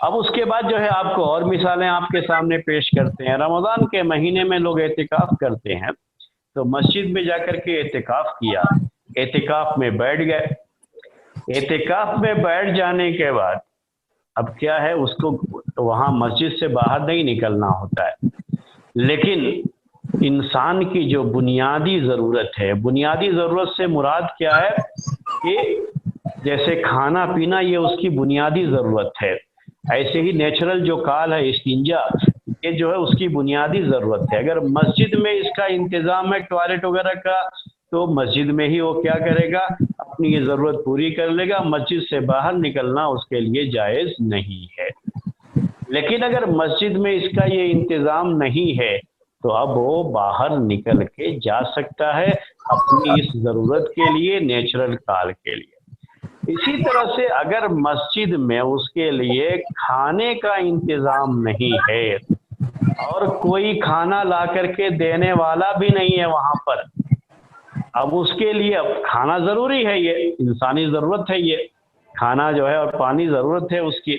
اب اس کے بعد جو ہے آپ کو اور مثالیں آپ کے سامنے پیش کرتے ہیں۔ رمضان کے مہینے میں لوگ اعتکاف کرتے ہیں، تو مسجد میں جا کر کے اعتکاف کیا، اعتکاف میں بیٹھ گئے، اعتکاف میں بیٹھ جانے کے بعد اب کیا ہے، اس کو وہاں مسجد سے باہر نہیں نکلنا ہوتا ہے، لیکن انسان کی جو بنیادی ضرورت ہے، بنیادی ضرورت سے مراد کیا ہے کہ جیسے کھانا پینا یہ اس کی بنیادی ضرورت ہے، ایسے ہی نیچرل جو کال ہے استنجا، یہ جو ہے اس کی بنیادی ضرورت ہے۔ اگر مسجد میں اس کا انتظام ہے ٹوائلٹ وغیرہ کا، تو مسجد میں ہی وہ کیا کرے گا، اپنی یہ ضرورت پوری کر لے گا، مسجد سے باہر نکلنا اس کے لیے جائز نہیں ہے۔ لیکن اگر مسجد میں اس کا یہ انتظام نہیں ہے تو اب وہ باہر نکل کے جا سکتا ہے اپنی اس ضرورت کے لیے، نیچرل کال کے لیے۔ اسی طرح سے اگر مسجد میں اس کے لیے کھانے کا انتظام نہیں ہے اور کوئی کھانا لا کر کے دینے والا بھی نہیں ہے وہاں پر، اب اس کے لیے اب کھانا ضروری ہے، یہ انسانی ضرورت ہے، یہ کھانا جو ہے اور پانی ضرورت ہے اس کی،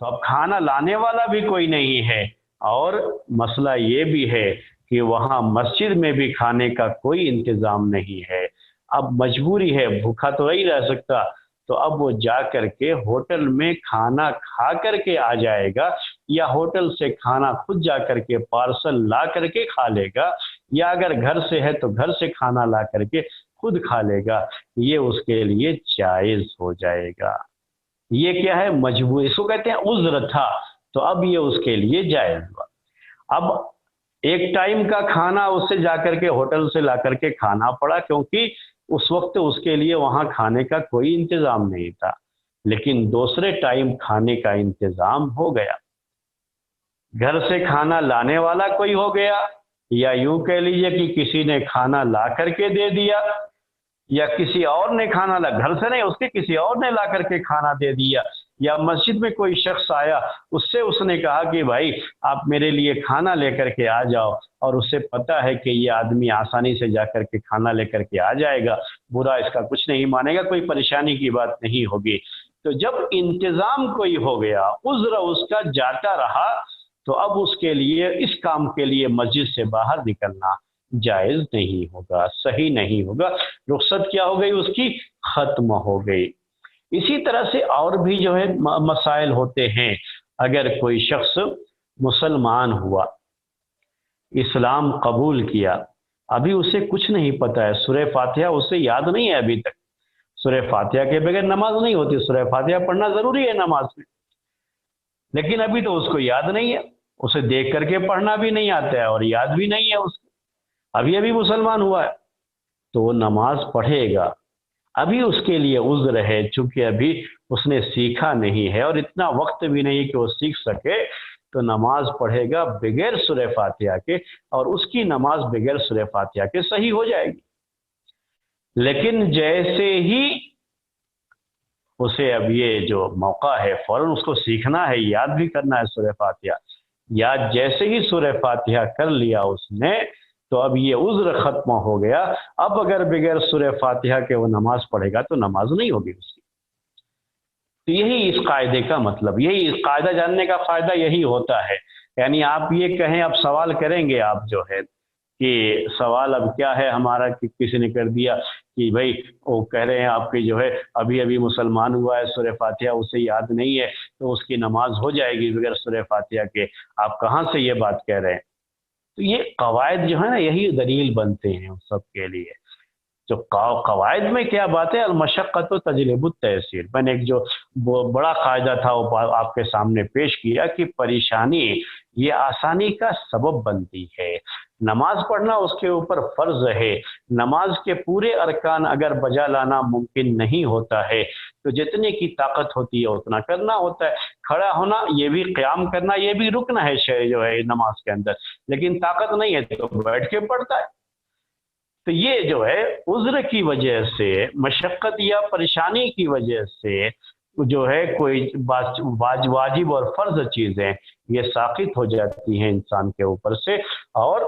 تو اب کھانا لانے والا بھی کوئی نہیں ہے، اور مسئلہ یہ بھی ہے کہ وہاں مسجد میں بھی کھانے کا کوئی انتظام نہیں ہے، اب مجبوری ہے، بھوکا تو نہیں رہ سکتا، تو اب وہ جا کر کے ہوٹل میں کھانا کھا کر کے آ جائے گا، یا ہوٹل سے کھانا خود جا کر کے پارسل لا کر کے کھا لے گا، یا اگر گھر سے ہے تو گھر سے کھانا لا کر کے خود کھا لے گا، یہ اس کے لیے جائز ہو جائے گا۔ یہ کیا ہے، مجبور، اس کو کہتے ہیں عذر تھا، تو اب یہ اس کے لیے جائز ہوا۔ اب ایک ٹائم کا کھانا اس سے جا کر کے ہوٹل سے لا کر کے کھانا پڑا، کیونکہ اس وقت اس کے لیے وہاں کھانے کا کوئی انتظام نہیں تھا، لیکن دوسرے ٹائم کھانے کا انتظام ہو گیا، گھر سے کھانا لانے والا کوئی ہو گیا، یا یوں کہہ لیجئے کہ کسی نے کھانا لا کر کے دے دیا، یا کسی اور نے کھانا لا، گھر سے نہیں، اس کے کسی اور نے لا کر کے کھانا دے دیا، یا مسجد میں کوئی شخص آیا، اس سے اس نے کہا کہ بھائی آپ میرے لیے کھانا لے کر کے آ جاؤ، اور اسے پتا ہے کہ یہ آدمی آسانی سے جا کر کے کھانا لے کر کے آ جائے گا، برا اس کا کچھ نہیں مانے گا، کوئی پریشانی کی بات نہیں ہوگی، تو جب انتظام کوئی ہو گیا، عذر اس کا جاتا رہا، تو اب اس کے لیے اس کام کے لیے مسجد سے باہر نکلنا جائز نہیں ہوگا، صحیح نہیں ہوگا، رخصت کیا ہو گئی اس کی، ختم ہو گئی۔ اسی طرح سے اور بھی جو ہے مسائل ہوتے ہیں، اگر کوئی شخص مسلمان ہوا، اسلام قبول کیا، ابھی اسے کچھ نہیں پتا ہے، سورہ فاتحہ اسے یاد نہیں ہے ابھی تک، سورہ فاتحہ کے بغیر نماز نہیں ہوتی، سورہ فاتحہ پڑھنا ضروری ہے نماز میں، لیکن ابھی تو اس کو یاد نہیں ہے، اسے دیکھ کر کے پڑھنا بھی نہیں آتا ہے اور یاد بھی نہیں ہے اس کو، ابھی ابھی مسلمان ہوا ہے، تو وہ نماز پڑھے گا، ابھی اس کے لیے عذر ہے، چونکہ ابھی اس نے سیکھا نہیں ہے اور اتنا وقت بھی نہیں کہ وہ سیکھ سکے، تو نماز پڑھے گا بغیر سورہ فاتحہ کے، اور اس کی نماز بغیر سورہ فاتحہ کے صحیح ہو جائے گی۔ لیکن جیسے ہی اسے اب یہ جو موقع ہے، فوراً اس کو سیکھنا ہے، یاد بھی کرنا ہے سورہ فاتحہ، یا جیسے ہی سورہ فاتحہ کر لیا اس نے، تو اب یہ عذر ختم ہو گیا، اب اگر بغیر سورہ فاتحہ کے وہ نماز پڑھے گا تو نماز نہیں ہوگی اس کی۔ تو یہی اس قاعدے کا مطلب، یہی اس قاعدہ جاننے کا فائدہ یہی ہوتا ہے، یعنی آپ یہ کہیں، اب سوال کریں گے آپ جو ہے کہ سوال اب کیا ہے ہمارا، کہ کسی نے کر دیا کہ بھائی وہ کہہ رہے ہیں آپ کے جو ہے ابھی ابھی مسلمان ہوا ہے، سورہ فاتحہ اسے یاد نہیں ہے، تو اس کی نماز ہو جائے گی بغیر سورہ فاتحہ کے، آپ کہاں سے یہ بات کہہ رہے ہیں؟ تو یہ قواعد جو ہے نا، یہی دلیل بنتے ہیں اس سب کے لیے۔ جو قواعد میں کیا بات ہے، المشقت و تجلب التیسیر، میں نے ایک جو بڑا قاعدہ تھا وہ آپ کے سامنے پیش کیا کہ پریشانی یہ آسانی کا سبب بنتی ہے، نماز پڑھنا اس کے اوپر فرض ہے، نماز کے پورے ارکان اگر بجا لانا ممکن نہیں ہوتا ہے تو جتنے کی طاقت ہوتی ہے اتنا کرنا ہوتا ہے، کھڑا ہونا یہ بھی، قیام کرنا یہ بھی رکن ہے جو ہے نماز کے اندر، لیکن طاقت نہیں ہے تو بیٹھ کے پڑھتا ہے۔ تو یہ جو ہے عذر کی وجہ سے، مشقت یا پریشانی کی وجہ سے جو ہے کوئی واجب اور فرض چیزیں یہ ساقط ہو جاتی ہیں انسان کے اوپر سے، اور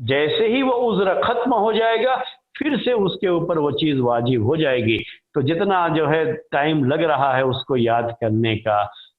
جیسے ہی وہ عذر ختم ہو جائے گا پھر سے اس کے اوپر وہ چیز واجب ہو جائے گی، تو جتنا جو ہے ٹائم لگ رہا ہے اس کو یاد کرنے کا،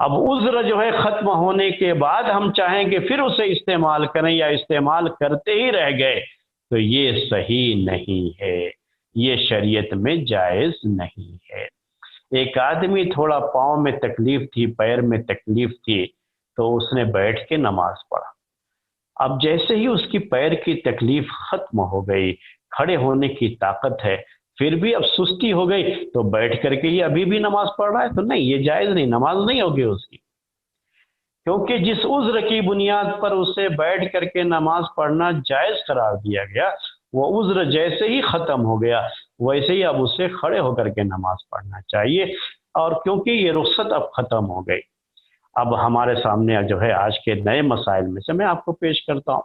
اب عذر جو ہے ختم ہونے کے بعد ہم چاہیں کہ پھر اسے استعمال کریں یا استعمال کرتے ہی رہ گئے تو یہ صحیح نہیں ہے، یہ شریعت میں جائز نہیں ہے۔ ایک آدمی تھوڑا پاؤں میں تکلیف تھی، پیر میں تکلیف تھی، تو اس نے بیٹھ کے نماز پڑھا۔ اب جیسے ہی اس کی پیر کی تکلیف ختم ہو گئی، کھڑے ہونے کی طاقت ہے، پھر بھی اب سستی ہو گئی تو بیٹھ کر کے ہی ابھی بھی نماز پڑھ رہا ہے، تو نہیں، یہ جائز نہیں، نماز نہیں ہوگی اس کی، کیونکہ جس عذر کی بنیاد پر اسے بیٹھ کر کے نماز پڑھنا جائز قرار دیا گیا، وہ عذر جیسے ہی ختم ہو گیا ویسے ہی اب اسے کھڑے ہو کر کے نماز پڑھنا چاہیے، اور کیونکہ یہ رخصت اب ختم ہو گئی۔ اب ہمارے سامنے جو ہے آج کے نئے مسائل میں سے میں آپ کو پیش کرتا ہوں۔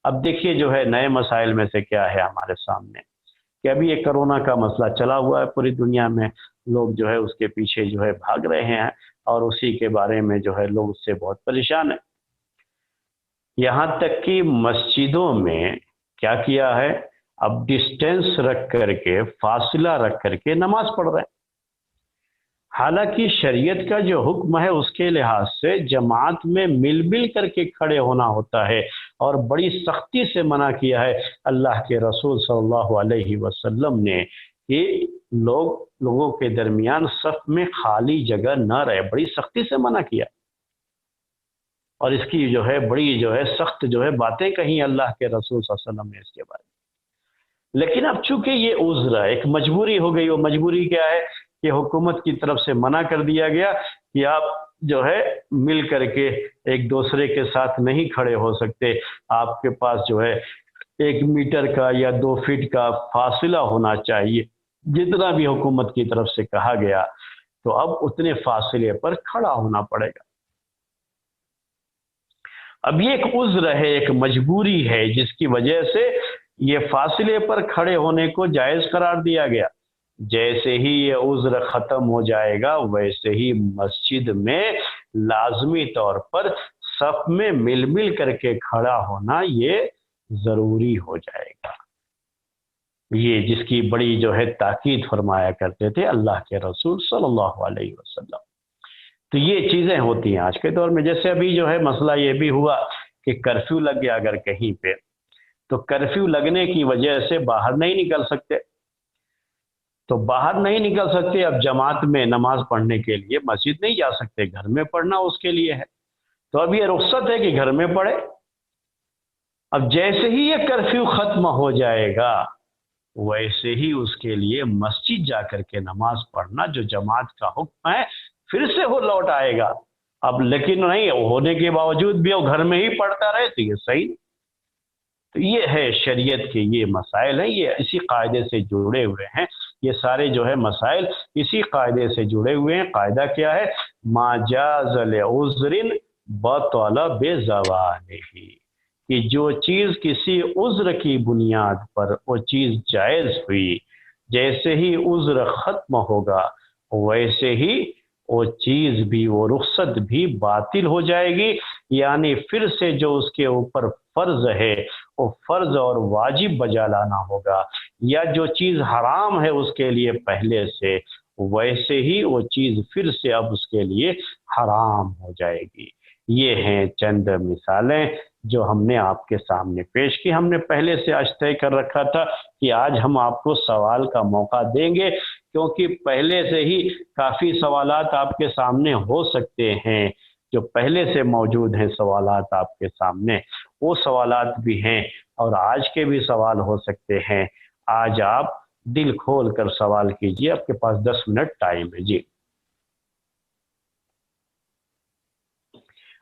اب دیکھیے جو ہے نئے مسائل میں سے کیا ہے ہمارے سامنے، کہ ابھی یہ کرونا کا مسئلہ چلا ہوا ہے پوری دنیا میں، لوگ جو ہے اس کے پیچھے جو ہے بھاگ رہے ہیں، اور اسی کے بارے میں جو ہے لوگ اس سے بہت پریشان ہیں۔ یہاں تک کہ مسجدوں میں کیا کیا ہے، اب ڈسٹینس رکھ کر کے، فاصلہ رکھ کر کے نماز پڑھ رہے ہیں۔ حالانکہ شریعت کا جو حکم ہے اس کے لحاظ سے جماعت میں مل کر کے کھڑے ہونا ہوتا ہے، اور بڑی سختی سے منع کیا ہے اللہ کے رسول صلی اللہ علیہ وسلم نے کہ لوگوں کے درمیان صف میں خالی جگہ نہ رہے، بڑی سختی سے منع کیا، اور اس کی جو ہے بڑی جو ہے سخت جو ہے باتیں کہیں اللہ کے رسول صلی اللہ علیہ وسلم نے اس کے بارے میں۔ لیکن اب چونکہ یہ عذر ہے، ایک مجبوری ہو گئی، وہ مجبوری کیا ہے کہ حکومت کی طرف سے منع کر دیا گیا کہ آپ جو ہے مل کر کے ایک دوسرے کے ساتھ نہیں کھڑے ہو سکتے، آپ کے پاس جو ہے 1 میٹر کا یا 2 فٹ کا فاصلہ ہونا چاہیے، جتنا بھی حکومت کی طرف سے کہا گیا، تو اب اتنے فاصلے پر کھڑا ہونا پڑے گا۔ اب یہ ایک عذر ہے، ایک مجبوری ہے، جس کی وجہ سے یہ فاصلے پر کھڑے ہونے کو جائز قرار دیا گیا۔ جیسے ہی یہ عذر ختم ہو جائے گا ویسے ہی مسجد میں لازمی طور پر صف میں مل کر کے کھڑا ہونا یہ ضروری ہو جائے گا، یہ جس کی بڑی جو ہے تاکید فرمایا کرتے تھے اللہ کے رسول صلی اللہ علیہ وسلم۔ تو یہ چیزیں ہوتی ہیں آج کے دور میں۔ جیسے ابھی جو ہے مسئلہ یہ بھی ہوا کہ کرفیو لگ گیا اگر کہیں پہ، تو کرفیو لگنے کی وجہ سے باہر نہیں نکل سکتے، تو باہر نہیں نکل سکتے، اب جماعت میں نماز پڑھنے کے لیے مسجد نہیں جا سکتے، گھر میں پڑھنا اس کے لیے ہے، تو اب یہ رخصت ہے کہ گھر میں پڑھے۔ اب جیسے ہی یہ کرفیو ختم ہو جائے گا ویسے ہی اس کے لیے مسجد جا کر کے نماز پڑھنا جو جماعت کا حکم ہے پھر سے وہ لوٹ آئے گا۔ اب لیکن نہیں ہونے کے باوجود بھی وہ گھر میں ہی پڑھتا رہے تو یہ صحیح نہیں۔ تو یہ ہے شریعت کے یہ مسائل ہیں، یہ اسی قاعدے سے جڑے ہوئے ہیں، یہ سارے جو ہے مسائل اسی قاعدے سے جڑے ہوئے ہیں۔ قاعدہ کیا ہے؟ ما جاز لعذر بطل بزوالہ، کہ جو چیز کسی عذر کی بنیاد پر وہ چیز جائز ہوئی، جیسے ہی عذر ختم ہوگا ویسے ہی وہ چیز بھی، وہ رخصت بھی باطل ہو جائے گی، یعنی پھر سے جو اس کے اوپر فرض ہے وہ فرض اور واجب بجا لانا ہوگا، یا جو چیز حرام ہے اس کے لیے پہلے سے ویسے ہی وہ چیز پھر سے اب اس کے لیے حرام ہو جائے گی۔ یہ ہیں چند مثالیں جو ہم نے آپ کے سامنے پیش کی۔ ہم نے پہلے سے طے کر رکھا تھا کہ آج ہم آپ کو سوال کا موقع دیں گے، کیونکہ پہلے سے ہی کافی سوالات آپ کے سامنے ہو سکتے ہیں، جو پہلے سے موجود ہیں سوالات آپ کے سامنے، وہ سوالات بھی ہیں اور آج کے بھی سوال ہو سکتے ہیں۔ آج آپ دل کھول کر سوال کیجئے، آپ کے پاس 10 منٹ ٹائم ہے۔ جی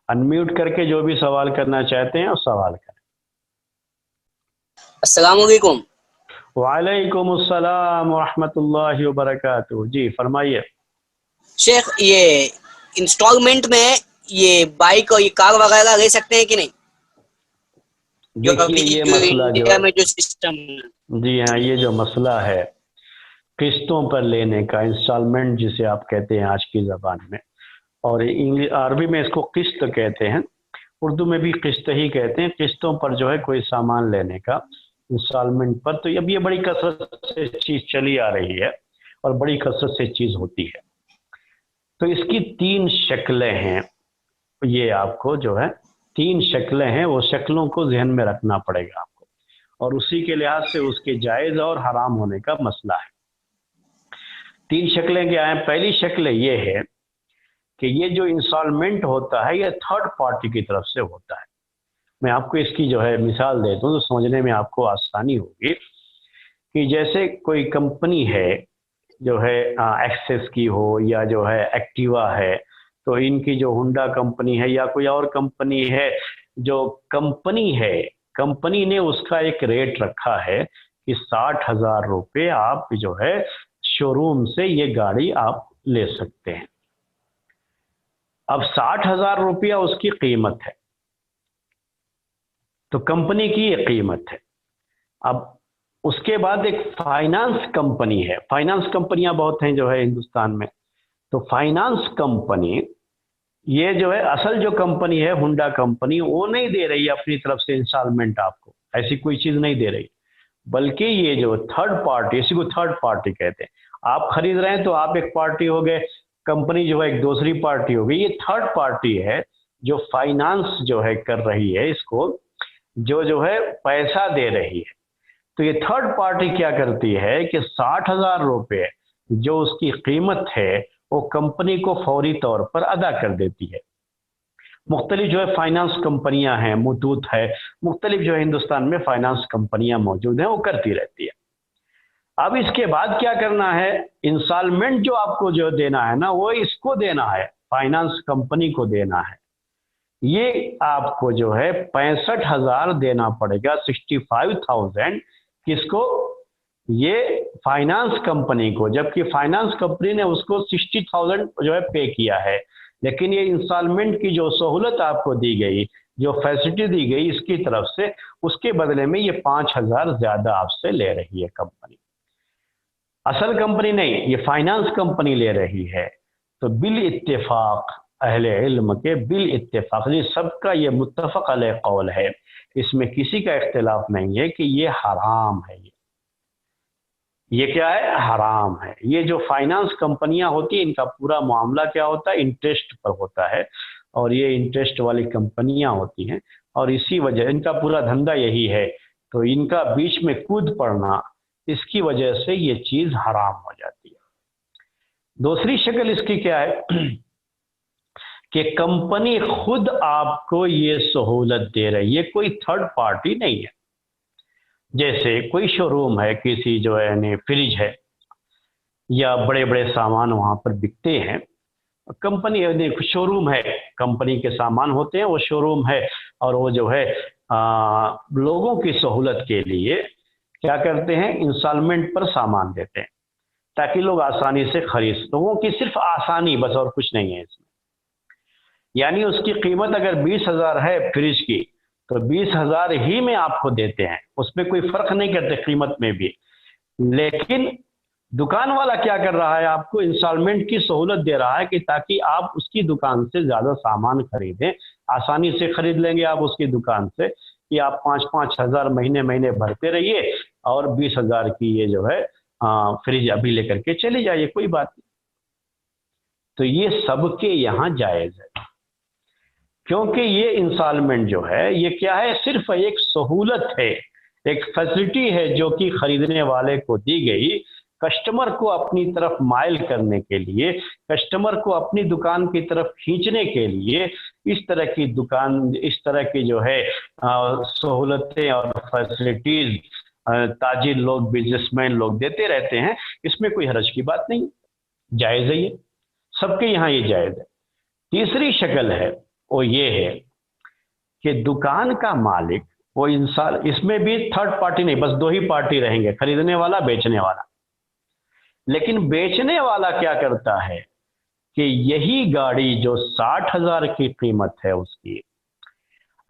انمیوٹ کر کے جو بھی سوال کرنا چاہتے ہیں وہ سوال کریں۔ السلام علیکم۔ وعلیکم السلام ورحمۃ اللہ وبرکاتہ۔ جی فرمائیے۔ شیخ، یہ انسٹالمنٹ میں یہ بائک اور یہ کار وغیرہ لے سکتے ہیں کہ نہیں؟ دیکھیے یہ مسئلہ انڈیا میں جو سسٹم، جی ہاں، یہ جو مسئلہ ہے قسطوں پر لینے کا، انسٹالمنٹ جسے آپ کہتے ہیں آج کی زبان میں، اور عربی میں اس کو قسط کہتے ہیں، اردو میں بھی قسط ہی کہتے ہیں، قسطوں پر جو ہے کوئی سامان لینے کا انسٹالمنٹ پر، تو اب یہ بڑی کثرت سے چیز چلی آ رہی ہے اور بڑی کثرت سے چیز ہوتی ہے۔ تو اس کی 3 شکلیں ہیں، یہ آپ کو جو ہے 3 شکلیں ہیں، وہ شکلوں کو ذہن میں رکھنا پڑے گا آپ کو، اور اسی کے لحاظ سے اس کے جائز اور حرام ہونے کا مسئلہ ہے۔ 3 شکلیں کیا ہیں؟ پہلی شکل یہ ہے کہ یہ جو انسٹالمنٹ ہوتا ہے یہ تھرڈ پارٹی کی طرف سے ہوتا ہے۔ میں آپ کو اس کی جو ہے مثال دیتا ہوں تو سمجھنے میں آپ کو آسانی ہوگی، کہ جیسے کوئی کمپنی ہے جو ہے ایکسس کی ہو یا جو ہے ایکٹیوا ہے، تو ان کی جو ہونڈا کمپنی ہے یا کوئی اور کمپنی ہے، جو کمپنی نے اس کا ایک ریٹ رکھا ہے کہ 60,000 روپے آپ جو ہے شو روم سے یہ گاڑی آپ لے سکتے ہیں۔ اب 60,000 روپیہ اس کی قیمت ہے، تو کمپنی کی یہ قیمت ہے۔ اب اس کے بعد ایک فائنانس کمپنی ہے، فائنانس کمپنیاں بہت ہیں جو ہے ہندوستان میں، تو فائنانس کمپنی یہ جو ہے اصل جو کمپنی ہے ہونڈا کمپنی، وہ نہیں دے رہی ہے اپنی طرف سے انسٹالمنٹ آپ کو، ایسی کوئی چیز نہیں دے رہی، بلکہ یہ جو تھرڈ پارٹی، اسی کو تھرڈ پارٹی کہتے ہیں۔ آپ خرید رہے ہیں تو آپ ایک پارٹی ہو گئے، کمپنی جو ہے ایک دوسری پارٹی ہو گئی، یہ تھرڈ پارٹی ہے جو فائنانس جو ہے کر رہی ہے اس کو، جو ہے پیسہ دے رہی ہے۔ تو یہ تھرڈ پارٹی کیا کرتی ہے کہ 60,000 روپے جو اس کی قیمت ہے وہ کمپنی کو فوری طور پر ادا کر دیتی ہے۔ مختلف جو ہے فائنانس کمپنیاں ہیں، متوت ہے، مختلف جو ہے ہندوستان میں فائنانس کمپنیاں موجود ہیں، وہ کرتی رہتی ہے۔ اب اس کے بعد کیا کرنا ہے؟ انسٹالمنٹ جو آپ کو جو دینا ہے نا، وہ اس کو دینا ہے، فائنانس کمپنی کو دینا ہے۔ یہ آپ کو جو ہے 65,000 دینا پڑے گا، 65,000 کس کو؟ یہ فائنانس کمپنی کو، جبکہ فائنانس کمپنی نے اس کو 60,000 جو ہے پے کیا ہے، لیکن یہ انسٹالمنٹ کی جو سہولت آپ کو دی گئی، جو فیسلٹی دی گئی اس کی طرف سے، اس کے بدلے میں یہ 5,000 زیادہ آپ سے لے رہی ہے کمپنی، اصل کمپنی نہیں، یہ فائنانس کمپنی لے رہی ہے۔ تو بالاتفاق اہل علم کے بالاتفاق، یہ سب کا یہ متفق علیہ قول ہے، اس میں کسی کا اختلاف نہیں ہے کہ یہ حرام ہے۔ یہ کیا ہے؟ حرام ہے۔ یہ جو فائنانس کمپنیاں ہوتی ہیں ان کا پورا معاملہ کیا ہوتا ہے؟ انٹرسٹ پر ہوتا ہے، اور یہ انٹرسٹ والی کمپنیاں ہوتی ہیں، اور اسی وجہ ان کا پورا دھندا یہی ہے، تو ان کا بیچ میں کود پڑنا، اس کی وجہ سے یہ چیز حرام ہو جاتی ہے۔ دوسری شکل اس کی کیا ہے کہ کمپنی خود آپ کو یہ سہولت دے رہی ہے، کوئی تھرڈ پارٹی نہیں ہے۔ جیسے کوئی شو روم ہے، کسی جو ہے یعنی فریج ہے یا بڑے بڑے سامان وہاں پر بکتے ہیں، کمپنی شو روم ہے، کمپنی کے سامان ہوتے ہیں، وہ شو روم ہے، اور وہ جو ہے لوگوں کی سہولت کے لیے کیا کرتے ہیں؟ انسٹالمنٹ پر سامان دیتے ہیں تاکہ لوگ آسانی سے خرید، لوگوں کی صرف آسانی بس، اور کچھ نہیں ہے اس میں۔ یعنی اس کی قیمت اگر 20,000 ہے فریج کی، تو 20,000 ہی میں آپ کو دیتے ہیں، اس میں کوئی فرق نہیں کرتے قیمت میں بھی، لیکن دکان والا کیا کر رہا ہے؟ آپ کو انسٹالمنٹ کی سہولت دے رہا ہے کہ تاکہ آپ اس کی دکان سے زیادہ سامان خریدیں، آسانی سے خرید لیں گے آپ اس کی دکان سے، کہ آپ 5,000 مہینے بھرتے رہیے، اور 20,000 کی یہ جو ہے فریج ابھی لے کر کے چلے جائیے، کوئی بات نہیں۔ تو یہ سب کے یہاں جائز ہے، کیونکہ یہ انسٹالمنٹ جو ہے یہ کیا ہے؟ صرف ایک سہولت ہے، ایک فیسلٹی ہے جو کہ خریدنے والے کو دی گئی، کسٹمر کو اپنی طرف مائل کرنے کے لیے، کسٹمر کو اپنی دکان کی طرف کھینچنے کے لیے، اس طرح کی جو ہے سہولتیں اور فیسلٹیز تاجر لوگ، بزنس مین لوگ دیتے رہتے ہیں، اس میں کوئی حرج کی بات نہیں، جائز ہے، یہ سب کے یہاں یہ جائز ہے۔ تیسری شکل ہے وہ یہ ہے کہ دکان کا مالک، وہ انسان، اس میں بھی تھرڈ پارٹی نہیں، بس 2 ہی پارٹی رہیں گے، خریدنے والا، بیچنے والا۔ لیکن بیچنے والا کیا کرتا ہے کہ یہی گاڑی جو 60,000 کی قیمت ہے اس کی،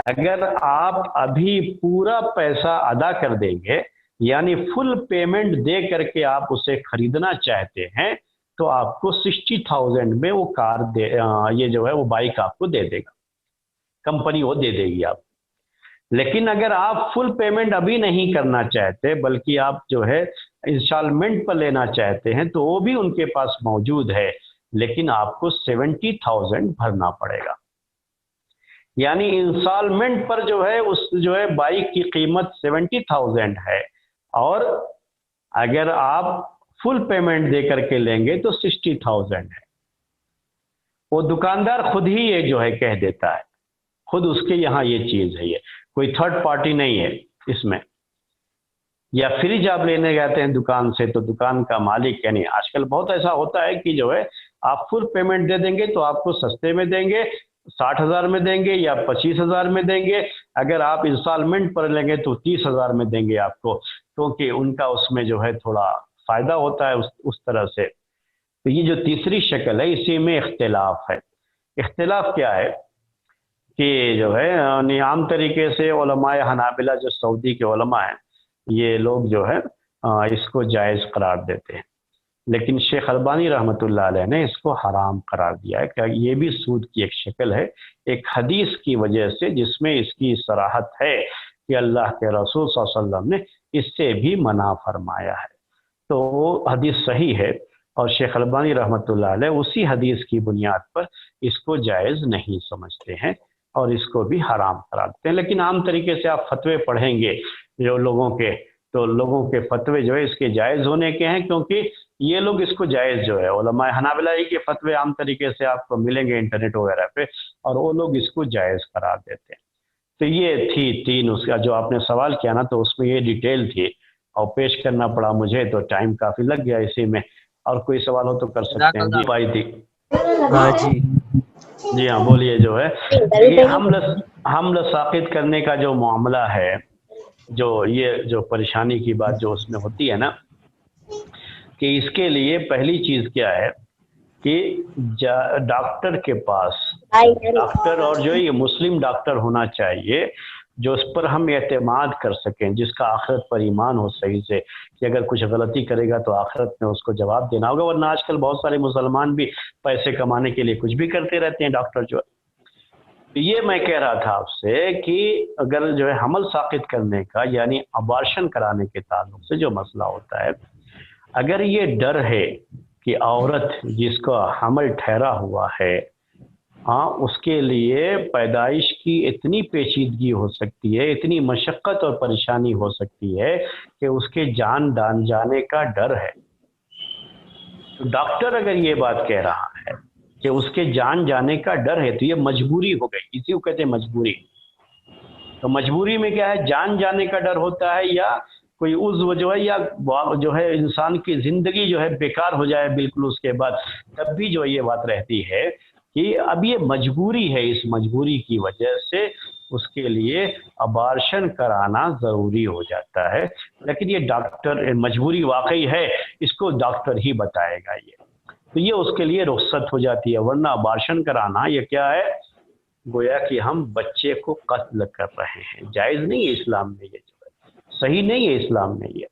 اگر آپ ابھی پورا پیسہ ادا کر دیں گے، یعنی فل پیمنٹ دے کر کے آپ اسے خریدنا چاہتے ہیں، تو آپ کو 60,000 میں وہ کار یہ جو ہے وہ بائک آپ کو دے دے گا، کمپنی وہ دے دے گی آپ۔ لیکن اگر آپ فل پیمنٹ ابھی نہیں کرنا چاہتے، بلکہ آپ جو ہے انسٹالمنٹ پر لینا چاہتے ہیں، تو وہ بھی ان کے پاس موجود ہے، لیکن آپ کو 70,000 بھرنا پڑے گا. یعنی انسٹالمنٹ پر جو ہے اس جو ہے بائک کی قیمت 70,000 ہے، اور اگر آپ فل پیمنٹ دے کر کے لیں گے تو 60,000 ہے. وہ دکاندار خود ہی یہ جو ہے کہہ دیتا ہے، خود اس کے یہاں یہ چیز ہے، یہ کوئی تھرڈ پارٹی نہیں ہے اس میں. یا فریج آپ لینے گئے ہیں دکان سے، تو دکان کا مالک، یعنی آج کل بہت ایسا ہوتا ہے کہ جو ہے آپ فل پیمنٹ دے دیں گے تو آپ کو سستے میں دیں گے، 60,000 میں دیں گے یا 25,000 میں دیں گے. اگر آپ انسٹالمنٹ پر لیں گے تو 30,000 میں دیں گے آپ کو، کیونکہ ان کا اس میں جو ہے تھوڑا فائدہ ہوتا ہے اس طرح سے. تو یہ جو تیسری شکل ہے اسی میں اختلاف ہے. اختلاف کیا ہے کہ جو ہے عام طریقے سے علماء حنابلہ جو سعودی کے علماء ہیں، یہ لوگ جو ہے اس کو جائز قرار دیتے ہیں، لیکن شیخ البانی رحمۃ اللہ علیہ نے اس کو حرام قرار دیا ہے کہ یہ بھی سود کی ایک شکل ہے، ایک حدیث کی وجہ سے جس میں اس کی صراحت ہے کہ اللہ کے رسول صلی اللہ علیہ وسلم نے اس سے بھی منع فرمایا ہے. تو وہ حدیث صحیح ہے، اور شیخ البانی رحمۃ اللہ علیہ اسی حدیث کی بنیاد پر اس کو جائز نہیں سمجھتے ہیں اور اس کو بھی حرام قرار دیتے ہیں. لیکن عام طریقے سے آپ فتوے پڑھیں گے جو لوگوں کے، تو لوگوں کے فتوے جو ہے اس کے جائز ہونے کے ہیں، کیونکہ یہ لوگ اس کو جائز جو ہے علماء حنابلہ ہی کے فتوے عام طریقے سے آپ کو ملیں گے انٹرنیٹ وغیرہ پہ، اور وہ لوگ اس کو جائز قرار دیتے ہیں. تو یہ تھی تین، اس کا جو آپ نے سوال کیا نا تو اس میں یہ ڈیٹیل تھی اور پیش کرنا پڑا مجھے، تو ٹائم کافی لگ گیا اسی میں. اور کوئی سوال ہو تو کر سکتے ہیں. جی بھائی تھی. جی ہاں بولیے. جو ہے دیکھیے حمل ساقط کرنے کا جو معاملہ ہے، جو یہ جو پریشانی کی بات جو اس میں ہوتی ہے نا، کہ اس کے لیے پہلی چیز کیا ہے کہ ڈاکٹر کے پاس، ڈاکٹر اور جو یہ مسلم ڈاکٹر ہونا چاہیے جو اس پر ہم اعتماد کر سکیں، جس کا آخرت پر ایمان ہو صحیح سے، کہ اگر کچھ غلطی کرے گا تو آخرت میں اس کو جواب دینا ہوگا. ورنہ آج کل بہت سارے مسلمان بھی پیسے کمانے کے لیے کچھ بھی کرتے رہتے ہیں ڈاکٹر جو ہے. یہ میں کہہ رہا تھا آپ سے کہ اگر جو ہے حمل ساقط کرنے کا یعنی ابارشن کرانے کے تعلق سے جو مسئلہ ہوتا ہے، اگر یہ ڈر ہے کہ عورت جس کا حمل ٹھہرا ہوا ہے، ہاں اس کے لیے پیدائش کی اتنی پیچیدگی ہو سکتی ہے، اتنی مشقت اور پریشانی ہو سکتی ہے کہ اس کے جان جانے کا ڈر ہے. تو ڈاکٹر اگر یہ بات کہہ رہا ہے کہ اس کے جان جانے کا ڈر ہے، تو یہ مجبوری ہو گئی، اسی کو کہتے ہیں مجبوری. تو مجبوری میں کیا ہے، جان جانے کا ڈر ہوتا ہے، یا کوئی عضو جو ہے، یا جو ہے انسان کی زندگی جو ہے بیکار ہو جائے بالکل اس کے بعد، تب بھی جو یہ بات رہتی ہے کہ اب یہ مجبوری ہے، اس مجبوری کی وجہ سے اس کے لیے ابارشن کرانا ضروری ہو جاتا ہے. لیکن یہ ڈاکٹر مجبوری واقعی ہے، اس کو ڈاکٹر ہی بتائے گا. تو یہ اس کے لیے رخصت ہو جاتی ہے. ورنہ ابارشن کرانا یہ کیا ہے، گویا کہ ہم بچے کو قتل کر رہے ہیں. جائز نہیں ہے اسلام میں، یہ جو ہے صحیح نہیں ہے اسلام میں یہ.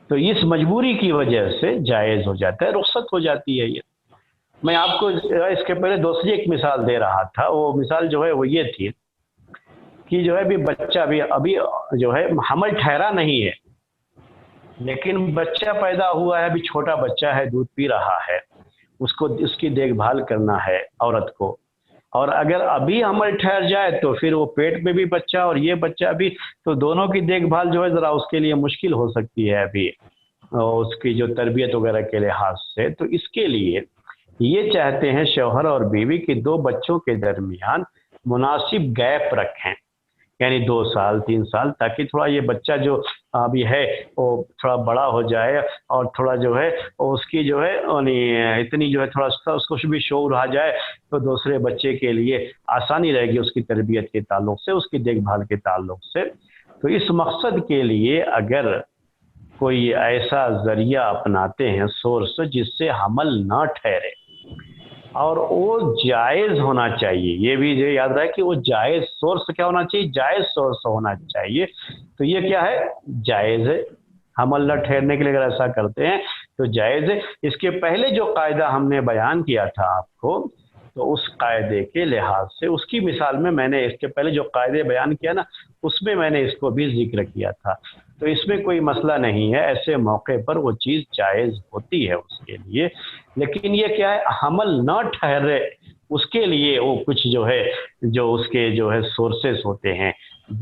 تو اس مجبوری کی وجہ سے جائز ہو جاتا ہے، رخصت ہو جاتی ہے. یہ میں آپ کو اس کے پہلے دوسری ایک مثال دے رہا تھا. وہ مثال جو ہے وہ یہ تھی کہ جو ہے ابھی بچہ ابھی جو ہے حمل ٹھہرا نہیں ہے، لیکن بچہ پیدا ہوا ہے، ابھی چھوٹا بچہ ہے، دودھ پی رہا ہے، اس کی دیکھ بھال کرنا ہے عورت کو. اور اگر ابھی حمل ٹھہر جائے تو پھر وہ پیٹ میں بھی بچہ اور یہ بچہ بھی، تو دونوں کی دیکھ بھال جو ہے ذرا اس کے لیے مشکل ہو سکتی ہے ابھی اس کی جو تربیت وغیرہ کے لحاظ سے. تو اس کے لیے یہ چاہتے ہیں شوہر اور بیوی کہ 2 بچوں کے درمیان مناسب گیپ رکھیں، یعنی 2 سال 3 سال، تاکہ تھوڑا یہ بچہ جو ابھی ہے وہ تھوڑا بڑا ہو جائے، اور تھوڑا جو ہے اس کی جو ہے اتنی جو ہے تھوڑا اس کو بھی شعور آ جائے، تو دوسرے بچے کے لیے آسانی رہے گی اس کی تربیت کے تعلق سے، اس کی دیکھ بھال کے تعلق سے. تو اس مقصد کے لیے اگر کوئی ایسا ذریعہ اپناتے ہیں، سورس، جس سے حمل نہ ٹھہرے اور وہ جائز ہونا چاہیے، یہ بھی یاد رہے کہ وہ جائز سورس کیا ہونا چاہیے، جائز سورس ہونا چاہیے. تو یہ کیا ہے، جائز ہے. حمل نہ ٹھہرنے کے لیے اگر ایسا کرتے ہیں تو جائز ہے. اس کے پہلے جو قاعدہ ہم نے بیان کیا تھا آپ کو، تو اس قاعدے کے لحاظ سے اس کی مثال میں نے اس کے پہلے جو قاعدے بیان کیا نا اس میں نے اس کو بھی ذکر کیا تھا. تو اس میں کوئی مسئلہ نہیں ہے، ایسے موقع پر وہ چیز جائز ہوتی ہے اس کے لیے. لیکن یہ کیا ہے، حمل نہ ٹھہرے اس کے لیے وہ کچھ جو ہے جو اس کے جو ہے سورسز ہوتے ہیں،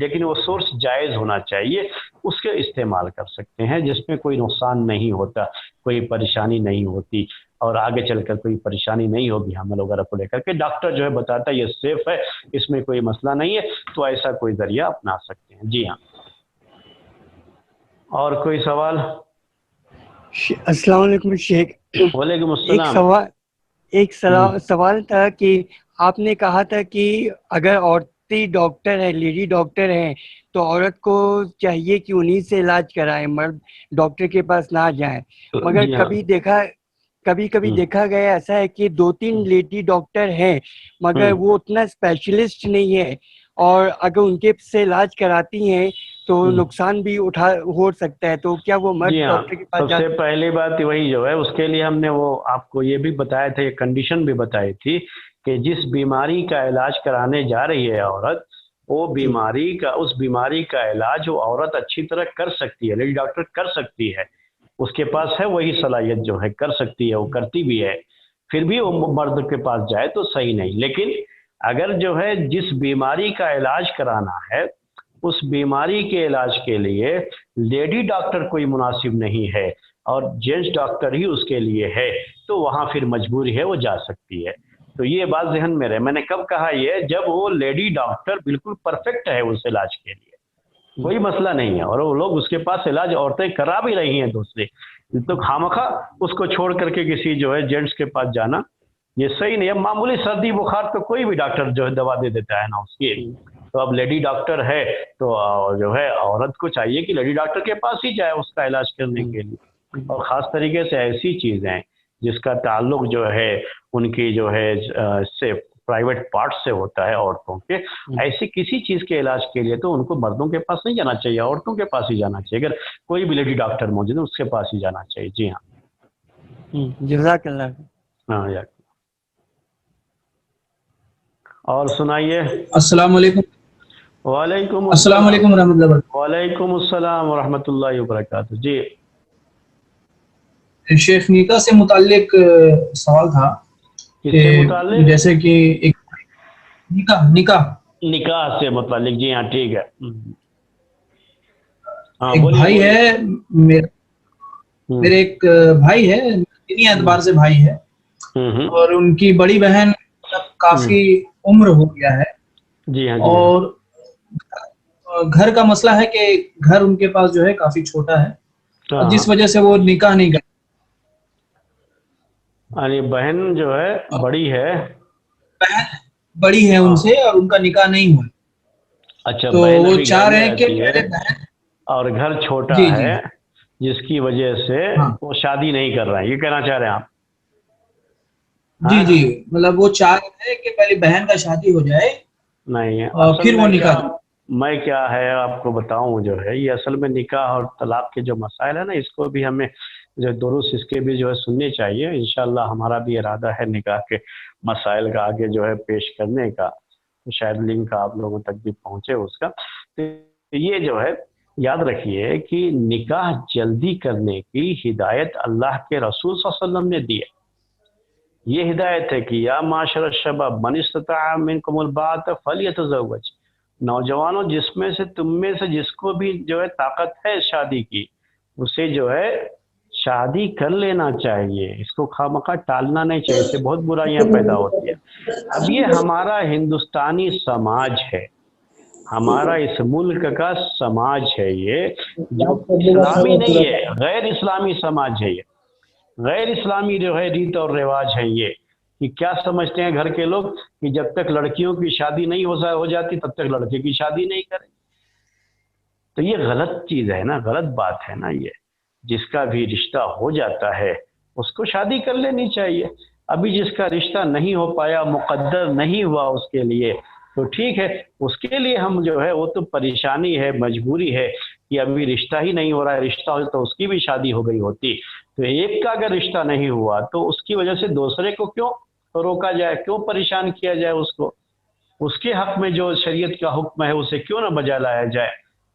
لیکن وہ سورس جائز ہونا چاہیے، اس کے استعمال کر سکتے ہیں جس میں کوئی نقصان نہیں ہوتا، کوئی پریشانی نہیں ہوتی، اور آگے چل کر کوئی پریشانی نہیں ہوگی حمل وغیرہ کو لے کر کے. ڈاکٹر جو ہے بتاتا ہے یہ سیف ہے، اس میں کوئی مسئلہ نہیں ہے، تو ایسا کوئی ذریعہ اپنا سکتے ہیں. جی ہاں، اور کوئی سوال؟ السلام علیکم شیخ. وعلیکم ایک السلام. سوال تھا کہ آپ نے کہا تھا کہ اگر عورتی ڈاکٹر ہے، لیڈی ڈاکٹر ہیں، تو عورت کو چاہیے کہ انہی سے علاج کرائیں، مرد ڈاکٹر کے پاس نہ جائیں. مگر جی ہاں. کبھی دیکھا گیا ایسا ہے کہ 2-3 لیڈی ڈاکٹر ہیں مگر وہ اتنا اسپیشلسٹ نہیں ہے، اور اگر ان کے سے علاج کراتی ہیں تو نقصان بھی ہو سکتا ہے. تو کیا وہ مرد جی ہاں، ڈاکٹر کے پاس سب سے پہلی بات وہی جو ہے اس کے لیے ہم نے وہ آپ کو یہ بھی بتایا تھا، یہ کنڈیشن بھی بتائی تھی کہ جس بیماری کا علاج کرانے جا رہی ہے عورت، وہ اس بیماری کا علاج وہ عورت اچھی طرح کر سکتی ہے، لیڈی ڈاکٹر کر سکتی ہے، اس کے پاس ہے وہی صلاحیت جو ہے کر سکتی ہے، وہ کرتی بھی ہے. پھر بھی وہ مرد کے پاس جائے تو صحیح نہیں. لیکن اگر جو ہے جس بیماری کا علاج کرانا ہے اس بیماری کے علاج کے لیے لیڈی ڈاکٹر کوئی مناسب نہیں ہے اور جینٹس ڈاکٹر ہی اس کے لیے ہے، تو وہاں پھر مجبوری ہے وہ جا سکتی ہے. تو یہ بات ذہن میں رہے. میں نے کب کہا یہ، جب وہ لیڈی ڈاکٹر بالکل پرفیکٹ ہے اس علاج کے لیے، کوئی مسئلہ نہیں ہے، اور وہ لوگ اس کے پاس علاج عورتیں کرا بھی رہی ہیں دوسرے، تو خامخواہ اس کو چھوڑ کر کے کسی جو ہے جینٹس کے پاس جانا یہ صحیح نہیں ہے. معمولی سردی بخار تو کوئی بھی ڈاکٹر جو ہے دوا دے دیتا ہے نا اس کی. تو اب لیڈی ڈاکٹر ہے تو جو ہے عورت کو چاہیے کہ لیڈی ڈاکٹر کے پاس ہی جائے اس کا علاج کرنے کے لیے. اور خاص طریقے سے ایسی چیزیں جس کا تعلق جو ہے ان کی جو ہے سے پرائیویٹ پارٹ سے ہوتا ہے عورتوں کے، ایسی کسی چیز کے علاج کے لیے تو ان کو مردوں کے پاس نہیں جانا چاہیے، عورتوں کے پاس ہی جانا چاہیے. اگر کوئی بھی لیڈی ڈاکٹر موجود ہے اس کے پاس ہی جانا چاہیے. جی ہاں، جزاک اللہ. ہاں یا اور سنائیے. السلام علیکم. وعلیکم السلام علیکم ورحمۃ اللہ وبرکاتہ. وعلیکم السلام ورحمۃ اللہ وبرکاتہ. جی شیخ، نکاح سے متعلق سوال تھا کس سے متعلق؟ جیسے کہ ایک نکاح سے متعلق. جی ہاں ٹھیک ہے. ایک بھائی ہے میرے ایک بھائی ہے، دینی اعتبار سے بھائی ہے، اور ان کی بڑی بہن کافی عمر ہو گیا ہے. جی ہاں. اور گھر کا مسئلہ ہے کہ گھر ان کے پاس جو ہے کافی چھوٹا ہے، جس وجہ سے وہ نکاح نہیں کر. یعنی بہن جو ہے بڑی ہے، بڑی ہے ان سے، اور ان کا نکاح نہیں ہوا. اچھا، تو وہ چاہ رہے ہیں کہ اور گھر چھوٹا ہے جس کی وجہ سے وہ شادی نہیں کر رہے ہیں، یہ کہنا چاہ رہے ہیں آپ؟ جی مطلب وہ چاہ رہے ہیں کہ پہلے بہن کا شادی ہو جائے نہیں اور پھر وہ نکاح. میں کیا ہے آپ کو بتاؤں، جو ہے یہ اصل میں نکاح اور طلاق کے جو مسائل ہیں نا، اس کو بھی ہمیں جو درست اس کے بھی جو ہے سننے چاہیے. انشاءاللہ ہمارا بھی ارادہ ہے نکاح کے مسائل کا آگے جو ہے پیش کرنے کا، شاید لنک آپ لوگوں تک بھی پہنچے اس کا. تو یہ جو ہے یاد رکھیے کہ نکاح جلدی کرنے کی ہدایت اللہ کے رسول صلی اللہ علیہ وسلم نے دی ہے. یہ ہدایت ہے کہ یا معاشر الشباب من استطاع منکم الباءۃ فلیتزوج. نوجوانوں جس میں سے تم میں سے جس کو بھی جو ہے طاقت ہے شادی کی، اسے جو ہے شادی کر لینا چاہیے. اس کو خواہ ٹالنا نہیں چاہیے، اس سے بہت برائیاں پیدا ہوتی ہیں. اب یہ ہمارا ہندوستانی سماج ہے، ہمارا اس ملک کا سماج ہے، یہ جو اسلامی نہیں ہے، غیر اسلامی سماج ہے. یہ غیر اسلامی جو ہے ریت اور رواج ہے. یہ کہ کیا سمجھتے ہیں گھر کے لوگ کہ جب تک لڑکیوں کی شادی نہیں ہو جاتی تب تک لڑکے کی شادی نہیں کریں. تو یہ غلط چیز ہے نا، غلط بات ہے نا. یہ جس کا بھی رشتہ ہو جاتا ہے اس کو شادی کر لینی چاہیے. ابھی جس کا رشتہ نہیں ہو پایا، مقدر نہیں ہوا اس کے لیے، تو ٹھیک ہے، اس کے لیے ہم جو ہے وہ تو پریشانی ہے، مجبوری ہے کہ ابھی رشتہ ہی نہیں ہو رہا ہے. رشتہ ہو تو اس کی بھی شادی ہو گئی ہوتی. تو ایک کا اگر رشتہ نہیں ہوا تو اس کی وجہ سے دوسرے کو کیوں تو روکا جائے, کیوں پریشان کیا جائے اس کو, اس کے حق میں جو شریعت کا حکم ہے اسے کیوں نہ بجا لایا جائے.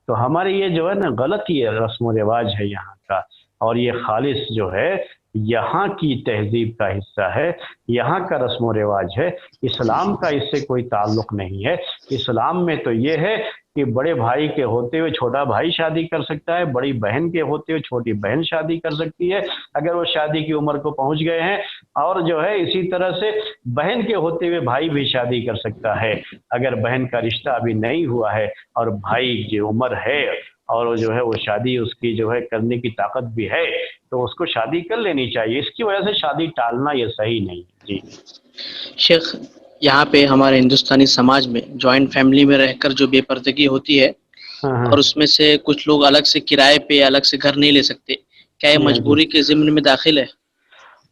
تو ہمارے یہ جو ہے نا غلط یہ رسم و رواج ہے یہاں کا, اور یہ خالص جو ہے یہاں کی تہذیب کا حصہ ہے, یہاں کا رسم و رواج ہے, اسلام کا اس سے کوئی تعلق نہیں ہے. اسلام میں تو یہ ہے کہ بڑے بھائی کے ہوتے ہوئے چھوٹا بھائی شادی کر سکتا ہے, بڑی بہن کے ہوتے ہوئے چھوٹی بہن شادی کر سکتی ہے اگر وہ شادی کی عمر کو پہنچ گئے ہیں, اور جو ہے اسی طرح سے بہن کے ہوتے ہوئے بھائی بھی شادی کر سکتا ہے اگر بہن کا رشتہ ابھی نہیں ہوا ہے اور بھائی کی عمر ہے اور جو ہے وہ شادی اس کی جو ہے کرنے کی طاقت بھی ہے تو اس کو شادی کر لینی چاہیے. اس کی وجہ سے شادی ٹالنا یہ صحیح نہیں ہے. جی شیخ, یہاں پہ ہمارے ہندوستانی سماج میں جوائنٹ فیملی میں رہ کر جو بے پردگی ہوتی ہے اور اس میں سے کچھ لوگ الگ سے کرائے پہ الگ سے گھر نہیں لے سکتے, کیا یہ مجبوری کے ضمن میں داخل ہے؟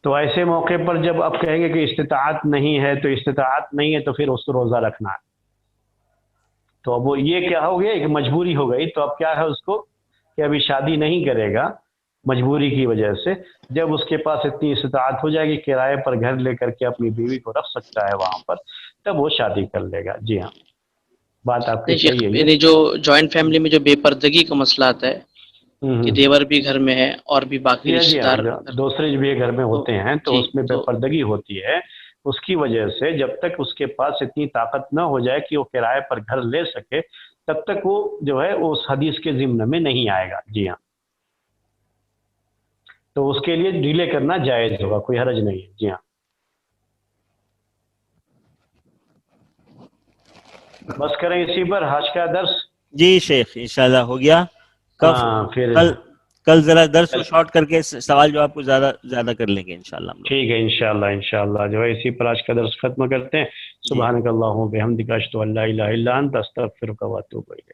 تو ایسے موقع پر جب آپ کہیں گے کہ استطاعت نہیں ہے, تو استطاعت نہیں ہے تو پھر اس کو روزہ رکھنا ہے. تو اب وہ یہ کیا ہو گیا کہ مجبوری ہو گئی, تو اب کیا ہے اس کو کہ ابھی شادی نہیں کرے گا مجبوری کی وجہ سے. جب اس کے پاس اتنی استطاعت ہو جائے گی کرائے پر گھر لے کر کے اپنی بیوی کو رکھ سکتا ہے وہاں پر, تب وہ شادی کر لے گا. جی ہاں, بات آپ کی صحیح ہے. یعنی جو جوائنٹ فیملی میں جو بے پردگی کا مسئلہ آتا ہے کہ دیور بھی گھر میں ہے اور بھی باقی رشتہ دار دوسرے بھی گھر میں ہوتے ہیں, تو اس میں بے تو پردگی ہوتی ہے. اس کی وجہ سے جب تک اس کے پاس اتنی طاقت نہ ہو جائے کہ وہ کرائے پر گھر لے سکے, تب تک وہ جو ہے اس حدیث کے ضمن میں نہیں آئے گا. جی ہاں, تو اس کے لیے ڈیلے کرنا جائز ہوگا, کوئی حرج نہیں ہے. جی ہاں, بس کریں اسی پر حج کا درس. جی شیخ انشاءاللہ ہو گیا. پھر کل ذرا درس کو شارٹ کر کے سوال جواب کو زیادہ کر لیں گے انشاءاللہ. ٹھیک ہے, انشاءاللہ جو ہے اسی پر آج کا درس ختم کرتے ہیں. سبحانک اللہم و بحمدک اشہد ان لا الہ الا انت استغفرک و اتوب الیک.